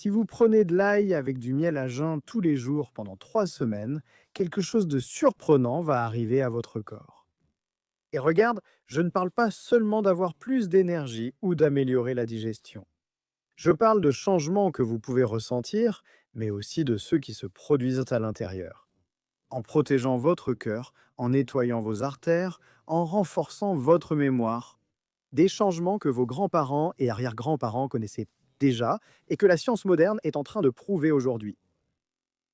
Si vous prenez de l'ail avec du miel à jeun tous les jours pendant 3 semaines, quelque chose de surprenant va arriver à votre corps. Et regarde, je ne parle pas seulement d'avoir plus d'énergie ou d'améliorer la digestion. Je parle de changements que vous pouvez ressentir, mais aussi de ceux qui se produisent à l'intérieur. En protégeant votre cœur, en nettoyant vos artères, en renforçant votre mémoire. Des changements que vos grands-parents et arrière-grands-parents connaissaient déjà et que la science moderne est en train de prouver aujourd'hui.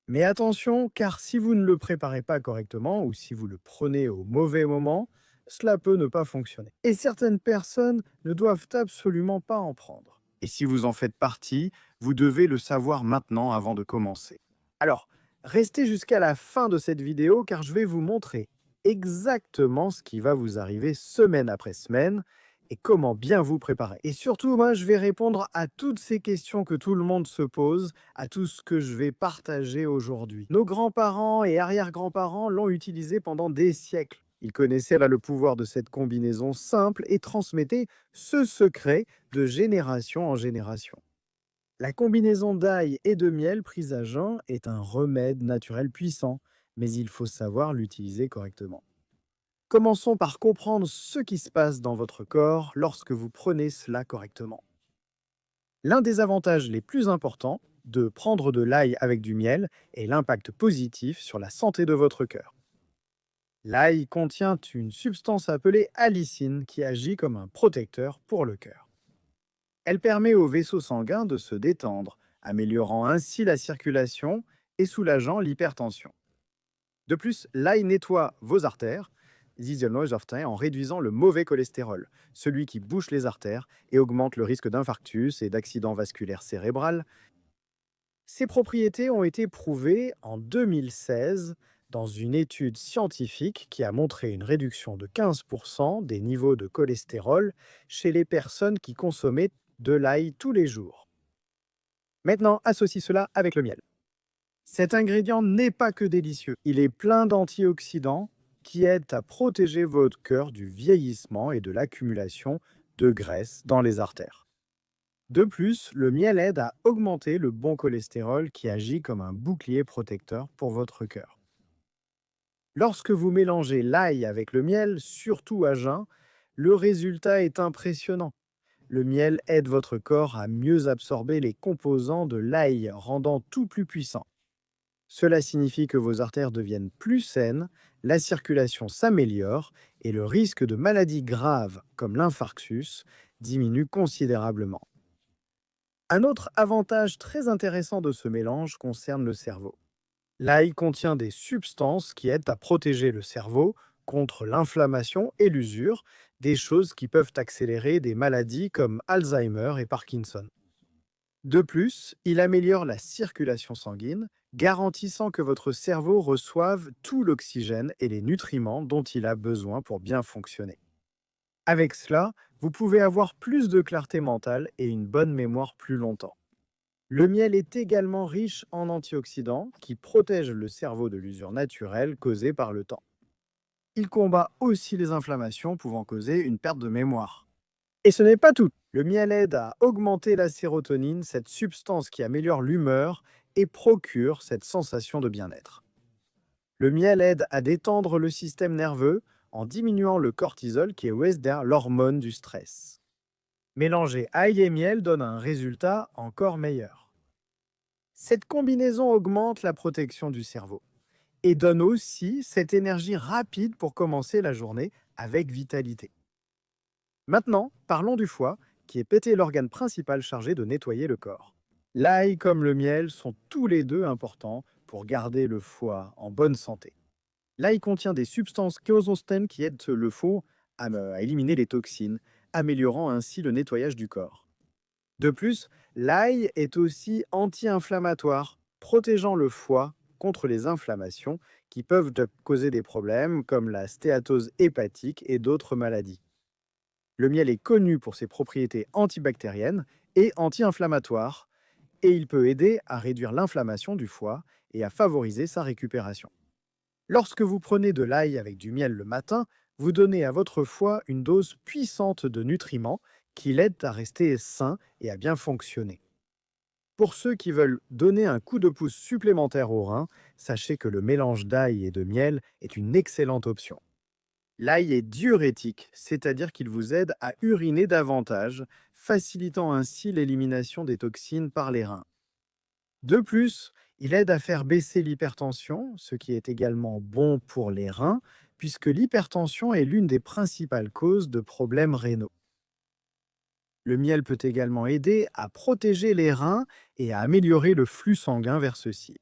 Mais attention, car si vous ne le préparez pas correctement ou si vous le prenez au mauvais moment, cela peut ne pas fonctionner. Et certaines personnes ne doivent absolument pas en prendre. Et si vous en faites partie, vous devez le savoir maintenant avant de commencer. Alors, restez jusqu'à la fin de cette vidéo car je vais vous montrer exactement ce qui va vous arriver semaine après semaine et comment bien vous préparer. Et surtout, moi, je vais répondre à toutes ces questions que tout le monde se pose, à tout ce que je vais partager aujourd'hui. Nos grands-parents et arrière-grands-parents l'ont utilisé pendant des siècles. Ils connaissaient là le pouvoir de cette combinaison simple et transmettaient ce secret de génération en génération. La combinaison d'ail et de miel prise à jeun est un remède naturel puissant, mais il faut savoir l'utiliser correctement. Commençons par comprendre ce qui se passe dans votre corps lorsque vous prenez cela correctement. L'un des avantages les plus importants de prendre de l'ail avec du miel est l'impact positif sur la santé de votre cœur. L'ail contient une substance appelée allicine qui agit comme un protecteur pour le cœur. Elle permet aux vaisseaux sanguins de se détendre, améliorant ainsi la circulation et soulageant l'hypertension. De plus, l'ail nettoie vos artères, en réduisant le mauvais cholestérol, celui qui bouche les artères et augmente le risque d'infarctus et d'accident vasculaire cérébral. Ces propriétés ont été prouvées en 2016 dans une étude scientifique qui a montré une réduction de 15% des niveaux de cholestérol chez les personnes qui consommaient de l'ail tous les jours. Maintenant, associe cela avec le miel. Cet ingrédient n'est pas que délicieux, il est plein d'antioxydants qui aident à protéger votre cœur du vieillissement et de l'accumulation de graisse dans les artères. De plus, le miel aide à augmenter le bon cholestérol qui agit comme un bouclier protecteur pour votre cœur. Lorsque vous mélangez l'ail avec le miel, surtout à jeun, le résultat est impressionnant. Le miel aide votre corps à mieux absorber les composants de l'ail, rendant tout plus puissant. Cela signifie que vos artères deviennent plus saines, la circulation s'améliore et le risque de maladies graves comme l'infarctus diminue considérablement. Un autre avantage très intéressant de ce mélange concerne le cerveau. L'ail contient des substances qui aident à protéger le cerveau contre l'inflammation et l'usure, des choses qui peuvent accélérer des maladies comme Alzheimer et Parkinson. De plus, il améliore la circulation sanguine, garantissant que votre cerveau reçoive tout l'oxygène et les nutriments dont il a besoin pour bien fonctionner. Avec cela, vous pouvez avoir plus de clarté mentale et une bonne mémoire plus longtemps. Le miel est également riche en antioxydants qui protègent le cerveau de l'usure naturelle causée par le temps. Il combat aussi les inflammations pouvant causer une perte de mémoire. Et ce n'est pas tout. Le miel aide à augmenter la sérotonine, cette substance qui améliore l'humeur et procure cette sensation de bien-être. Le miel aide à détendre le système nerveux en diminuant le cortisol qui est l'hormone du stress. Mélanger ail et miel donne un résultat encore meilleur. Cette combinaison augmente la protection du cerveau et donne aussi cette énergie rapide pour commencer la journée avec vitalité. Maintenant, parlons du foie, qui est pété l'organe principal chargé de nettoyer le corps. L'ail comme le miel sont tous les deux importants pour garder le foie en bonne santé. L'ail contient des substances chosostènes qui aident le foie à éliminer les toxines, améliorant ainsi le nettoyage du corps. De plus, l'ail est aussi anti-inflammatoire, protégeant le foie contre les inflammations qui peuvent causer des problèmes comme la stéatose hépatique et d'autres maladies. Le miel est connu pour ses propriétés antibactériennes et anti-inflammatoires, et il peut aider à réduire l'inflammation du foie et à favoriser sa récupération. Lorsque vous prenez de l'ail avec du miel le matin, vous donnez à votre foie une dose puissante de nutriments qui l'aident à rester sain et à bien fonctionner. Pour ceux qui veulent donner un coup de pouce supplémentaire au rein, sachez que le mélange d'ail et de miel est une excellente option. L'ail est diurétique, c'est-à-dire qu'il vous aide à uriner davantage, facilitant ainsi l'élimination des toxines par les reins. De plus, il aide à faire baisser l'hypertension, ce qui est également bon pour les reins, puisque l'hypertension est l'une des principales causes de problèmes rénaux. Le miel peut également aider à protéger les reins et à améliorer le flux sanguin vers ceux-ci.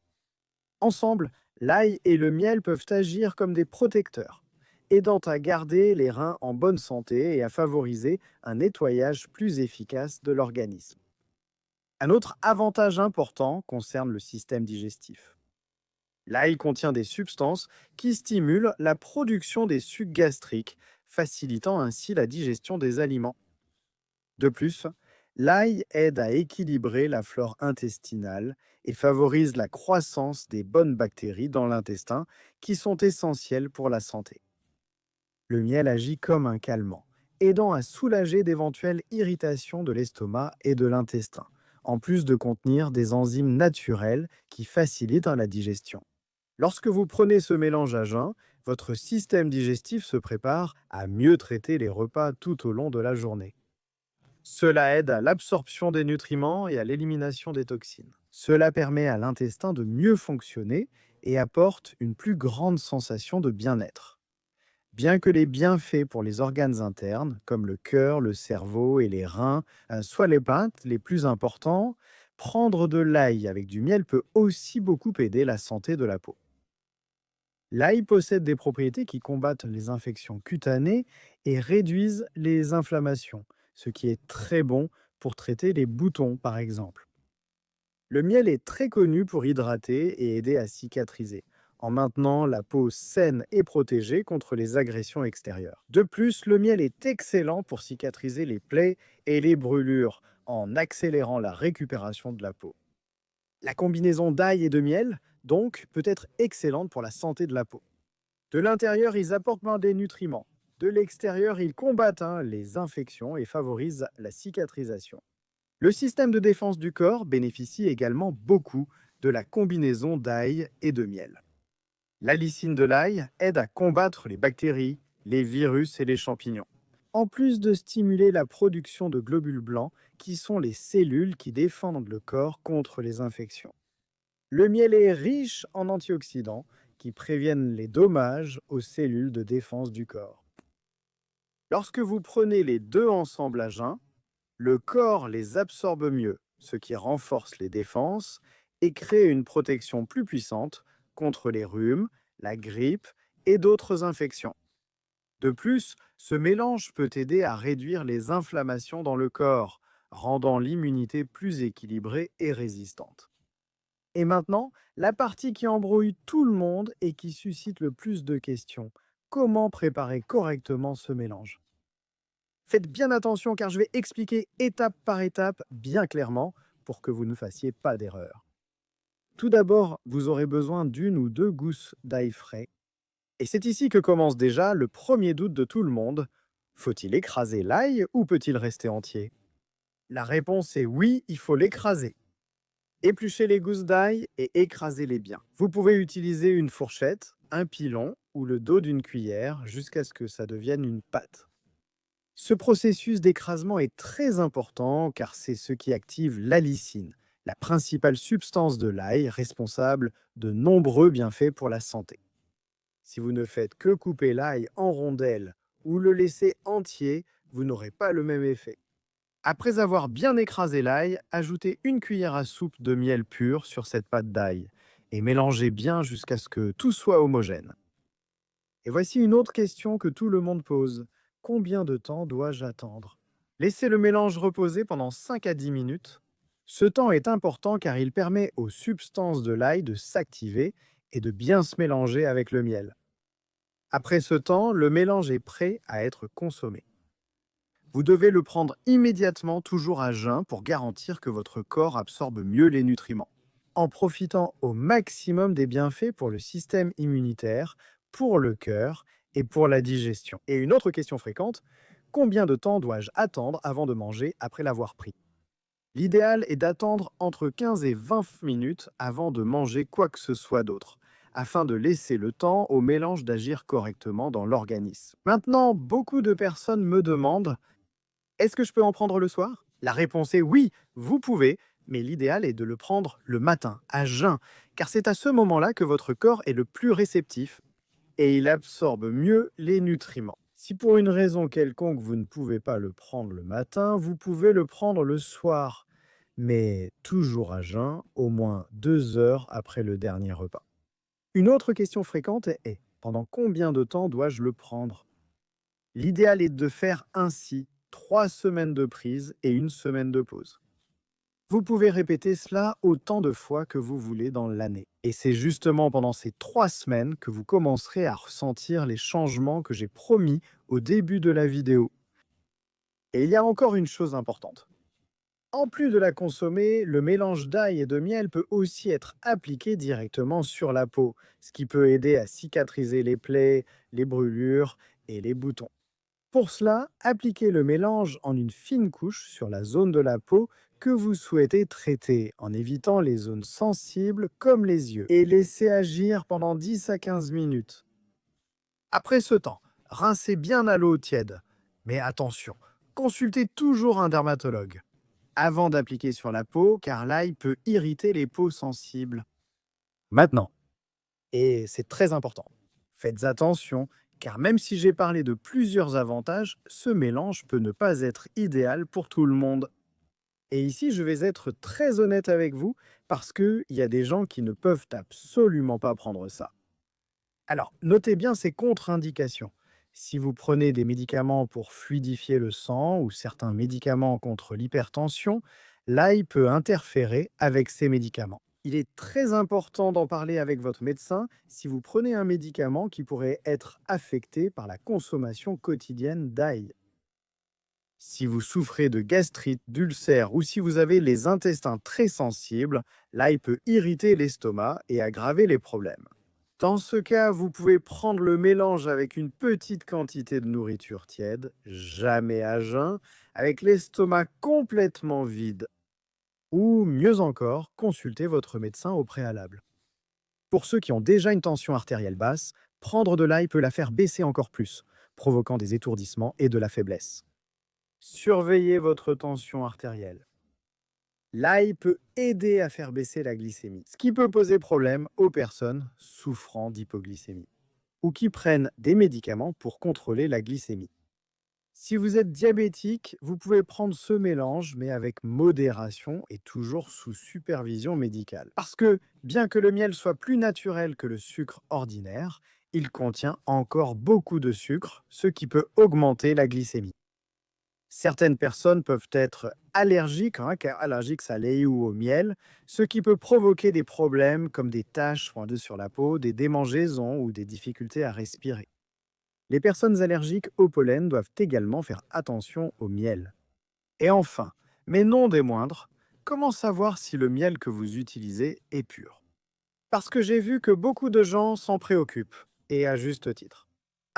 Ensemble, l'ail et le miel peuvent agir comme des protecteurs, aidant à garder les reins en bonne santé et à favoriser un nettoyage plus efficace de l'organisme. Un autre avantage important concerne le système digestif. L'ail contient des substances qui stimulent la production des sucs gastriques, facilitant ainsi la digestion des aliments. De plus, l'ail aide à équilibrer la flore intestinale et favorise la croissance des bonnes bactéries dans l'intestin qui sont essentielles pour la santé. Le miel agit comme un calmant, aidant à soulager d'éventuelles irritations de l'estomac et de l'intestin, en plus de contenir des enzymes naturelles qui facilitent la digestion. Lorsque vous prenez ce mélange à jeun, votre système digestif se prépare à mieux traiter les repas tout au long de la journée. Cela aide à l'absorption des nutriments et à l'élimination des toxines. Cela permet à l'intestin de mieux fonctionner et apporte une plus grande sensation de bien-être. Bien que les bienfaits pour les organes internes, comme le cœur, le cerveau et les reins, soient les peintes les plus importants, prendre de l'ail avec du miel peut aussi beaucoup aider la santé de la peau. L'ail possède des propriétés qui combattent les infections cutanées et réduisent les inflammations, ce qui est très bon pour traiter les boutons, par exemple. Le miel est très connu pour hydrater et aider à cicatriser, en maintenant la peau saine et protégée contre les agressions extérieures. De plus, le miel est excellent pour cicatriser les plaies et les brûlures, en accélérant la récupération de la peau. La combinaison d'ail et de miel, donc, peut être excellente pour la santé de la peau. De l'intérieur, ils apportent des nutriments. De l'extérieur, ils combattent les infections et favorisent la cicatrisation. Le système de défense du corps bénéficie également beaucoup de la combinaison d'ail et de miel. La lysine de l'ail aide à combattre les bactéries, les virus et les champignons, en plus de stimuler la production de globules blancs, qui sont les cellules qui défendent le corps contre les infections. Le miel est riche en antioxydants qui préviennent les dommages aux cellules de défense du corps. Lorsque vous prenez les deux ensemble à jeun, le corps les absorbe mieux, ce qui renforce les défenses et crée une protection plus puissante contre les rhumes, la grippe et d'autres infections. De plus, ce mélange peut aider à réduire les inflammations dans le corps, rendant l'immunité plus équilibrée et résistante. Et maintenant, la partie qui embrouille tout le monde et qui suscite le plus de questions. Comment préparer correctement ce mélange? Faites bien attention car je vais expliquer étape par étape bien clairement pour que vous ne fassiez pas d'erreur. Tout d'abord, vous aurez besoin d'une ou deux gousses d'ail frais. Et c'est ici que commence déjà le premier doute de tout le monde. Faut-il écraser l'ail ou peut-il rester entier? La réponse est oui, il faut l'écraser. Épluchez les gousses d'ail et écrasez-les bien. Vous pouvez utiliser une fourchette, un pilon ou le dos d'une cuillère jusqu'à ce que ça devienne une pâte. Ce processus d'écrasement est très important car c'est ce qui active l'allicine, la principale substance de l'ail responsable de nombreux bienfaits pour la santé. Si vous ne faites que couper l'ail en rondelles ou le laisser entier, vous n'aurez pas le même effet. Après avoir bien écrasé l'ail, ajoutez une cuillère à soupe de miel pur sur cette pâte d'ail et mélangez bien jusqu'à ce que tout soit homogène. Et voici une autre question que tout le monde pose. Combien de temps dois-je attendre? Laissez le mélange reposer pendant 5 à 10 minutes. Ce temps est important car il permet aux substances de l'ail de s'activer et de bien se mélanger avec le miel. Après ce temps, le mélange est prêt à être consommé. Vous devez le prendre immédiatement, toujours à jeun, pour garantir que votre corps absorbe mieux les nutriments, en profitant au maximum des bienfaits pour le système immunitaire, pour le cœur et pour la digestion. Et une autre question fréquente, combien de temps dois-je attendre avant de manger après l'avoir pris? L'idéal est d'attendre entre 15 et 20 minutes avant de manger quoi que ce soit d'autre, afin de laisser le temps au mélange d'agir correctement dans l'organisme. Maintenant, beaucoup de personnes me demandent: est-ce que je peux en prendre le soir? La réponse est oui, vous pouvez, mais l'idéal est de le prendre le matin, à jeun, car c'est à ce moment-là que votre corps est le plus réceptif et il absorbe mieux les nutriments. Si pour une raison quelconque vous ne pouvez pas le prendre le matin, vous pouvez le prendre le soir, mais toujours à jeun, au moins 2 heures après le dernier repas. Une autre question fréquente est: pendant combien de temps dois-je le prendre? L'idéal est de faire ainsi 3 semaines de prise et 1 semaine de pause. Vous pouvez répéter cela autant de fois que vous voulez dans l'année. Et c'est justement pendant ces 3 semaines que vous commencerez à ressentir les changements que j'ai promis au début de la vidéo. Et il y a encore une chose importante. En plus de la consommer, le mélange d'ail et de miel peut aussi être appliqué directement sur la peau, ce qui peut aider à cicatriser les plaies, les brûlures et les boutons. Pour cela, appliquez le mélange en une fine couche sur la zone de la peau que vous souhaitez traiter, en évitant les zones sensibles comme les yeux, et laissez agir pendant 10 à 15 minutes. Après ce temps, rincez bien à l'eau tiède. Mais attention, consultez toujours un dermatologue avant d'appliquer sur la peau, car l'ail peut irriter les peaux sensibles. Maintenant, et c'est très important, faites attention, car même si j'ai parlé de plusieurs avantages, ce mélange peut ne pas être idéal pour tout le monde. Et ici, je vais être très honnête avec vous, parce qu'il y a des gens qui ne peuvent absolument pas prendre ça. Alors, notez bien ces contre-indications. Si vous prenez des médicaments pour fluidifier le sang ou certains médicaments contre l'hypertension, l'ail peut interférer avec ces médicaments. Il est très important d'en parler avec votre médecin si vous prenez un médicament qui pourrait être affecté par la consommation quotidienne d'ail. Si vous souffrez de gastrite, d'ulcère ou si vous avez les intestins très sensibles, l'ail peut irriter l'estomac et aggraver les problèmes. Dans ce cas, vous pouvez prendre le mélange avec une petite quantité de nourriture tiède, jamais à jeun, avec l'estomac complètement vide. Ou mieux encore, consultez votre médecin au préalable. Pour ceux qui ont déjà une tension artérielle basse, prendre de l'ail peut la faire baisser encore plus, provoquant des étourdissements et de la faiblesse. Surveillez votre tension artérielle. L'ail peut aider à faire baisser la glycémie, ce qui peut poser problème aux personnes souffrant d'hypoglycémie ou qui prennent des médicaments pour contrôler la glycémie. Si vous êtes diabétique, vous pouvez prendre ce mélange, mais avec modération et toujours sous supervision médicale. Parce que, bien que le miel soit plus naturel que le sucre ordinaire, il contient encore beaucoup de sucre, ce qui peut augmenter la glycémie. Certaines personnes peuvent être allergiques, allergiques à l'ail ou au miel, ce qui peut provoquer des problèmes comme des taches pointues sur la peau, des démangeaisons ou des difficultés à respirer. Les personnes allergiques au pollen doivent également faire attention au miel. Et enfin, mais non des moindres, comment savoir si le miel que vous utilisez est pur? Parce que j'ai vu que beaucoup de gens s'en préoccupent, et à juste titre.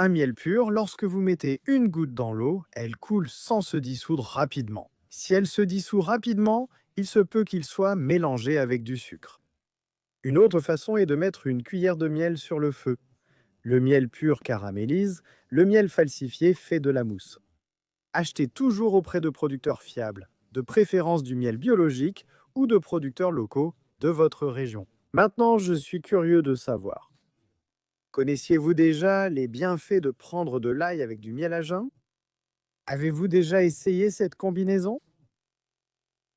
Un miel pur, lorsque vous mettez une goutte dans l'eau, elle coule sans se dissoudre rapidement. Si elle se dissout rapidement, il se peut qu'il soit mélangé avec du sucre. Une autre façon est de mettre une cuillère de miel sur le feu. Le miel pur caramélise, le miel falsifié fait de la mousse. Achetez toujours auprès de producteurs fiables, de préférence du miel biologique ou de producteurs locaux de votre région. Maintenant, je suis curieux de savoir. Connaissiez-vous déjà les bienfaits de prendre de l'ail avec du miel à jeun? Avez-vous déjà essayé cette combinaison?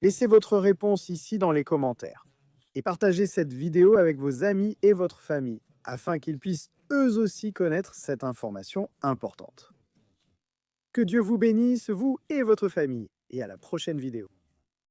Laissez votre réponse ici dans les commentaires. Et partagez cette vidéo avec vos amis et votre famille, afin qu'ils puissent eux aussi connaître cette information importante. Que Dieu vous bénisse, vous et votre famille, et à la prochaine vidéo.